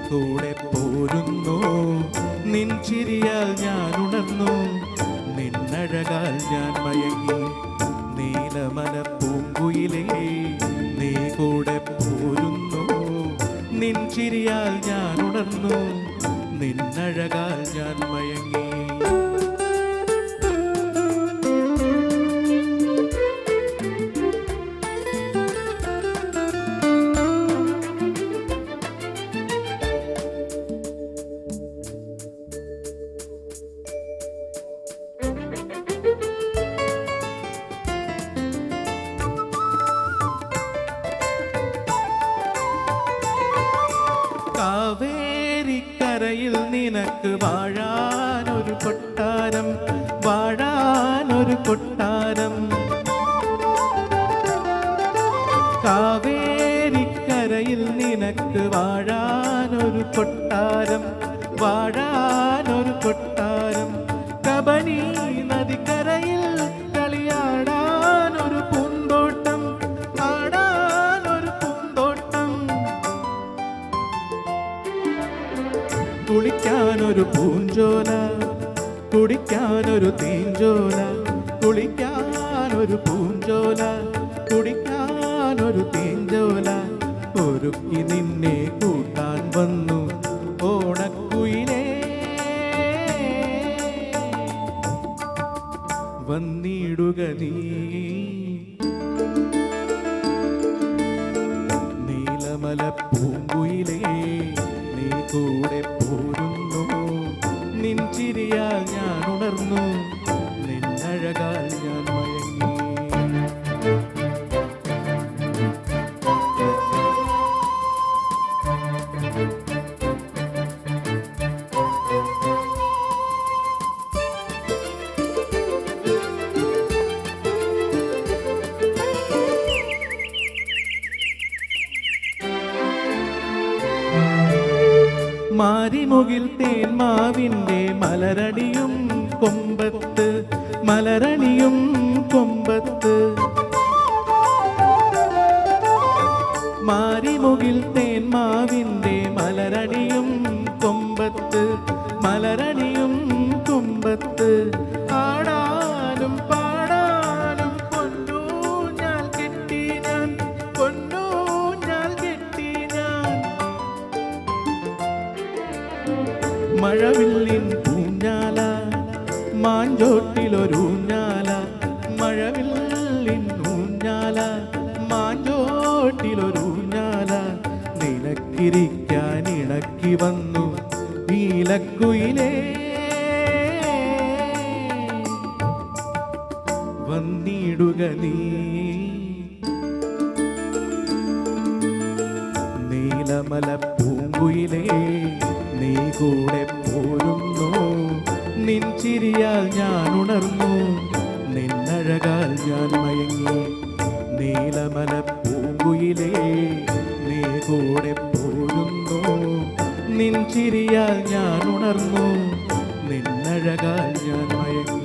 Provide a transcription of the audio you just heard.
കൂടെ പോരുന്നു. നിൻ ചിരിയാൽ ഞാൻ ഉണർന്നു, നിന്നഴകാൽ ഞാൻ മയങ്ങി. നീലമല പൂങ്കുയിലേ നീ കൂടെ പോരുന്നു, നിൻ ചിരിയാൽ ഞാൻ ഉണർന്നു, നിന്നഴകാൽ ഞാൻ മയങ്ങി. കാവേരിക്കരയിൽ നിനക്ക് വാഴാനൊരു കൊട്ടാരം, വാഴാനൊരു കൊട്ടാരം. കാവേരിക്കരയിൽ നിനക്ക് വാഴാനൊരു കൊട്ടാരം, വാഴാനൊരു കൊട്ടാരം. കബനി നദിക്കരയിൽ കളിയാടാനൊരു പൂന്തോട്ടം, ആടാനൊരു പൂന്തോട്ടം. കുളിക്കാനൊരു പൂഞ്ചോല, കുടിക്കാനൊരു തീഞ്ചോല. കുളിക്കാനൊരു പൂഞ്ചോല, കുടിക്കാനൊരു തീഞ്ചോല. ഒരുക്കി നിന്നെ കൂട്ടാൻ വന്നു ഓണക്കുയിലേ, വന്നിടുക നീ. നീലമല പൂങ്കുയിലേ നീ കൂടെ പോരുന്നു, നിൻ ചിരിയാൽ ഞാൻ ഉണർന്നു, നിന്നഴകാൽ ഞാൻ മയങ്ങി. മാരിമുകിൽ തേന്മാവിൻ്റെ മലരണിയും കൊമ്പത്ത്, മലരണിയും കൊമ്പത്ത്. മാരിമുകിൽ തേന്മാവിൻ്റെ മലരണിയും കൊമ്പത്ത്, മലരണിയും കൊമ്പത്ത്. ആടാനും പാടാനും പൊന്നൂഞ്ഞാൽ കെട്ടി ഞാൻ, പൊന്നൂഞ്ഞാൽ കെട്ടി ഞാൻ. മഴവില്ലിൻ പൂഞ്ഞാല, മാഞ്ചോട്ടിലൊരൂഞ്ഞാല. മഴവില്ലിൻ ഊഞ്ഞാല, മാഞ്ചോട്ടിലൊരൂഞ്ഞാല. നിനക്കിരിക്കാൻ ഇണക്കി വന്നു നീലക്കുയിലേ, വന്നിടുക നീ. നീലമല പൂങ്കുയിലേ നീ കൂടെ പോരുന്നു, നിൻ ചിരിയാൽ ഞാൻ ഉണർന്നു, നിന്നഴകാൽ ഞാൻ മയങ്ങി. നീലമല പൂങ്കുയിലേ നീ കൂടെ പോരുന്നു, നിൻ ചിരിയാൽ ഞാൻ ഉണർന്നു, നിന്നഴകാൽ ഞാൻ മയങ്ങി.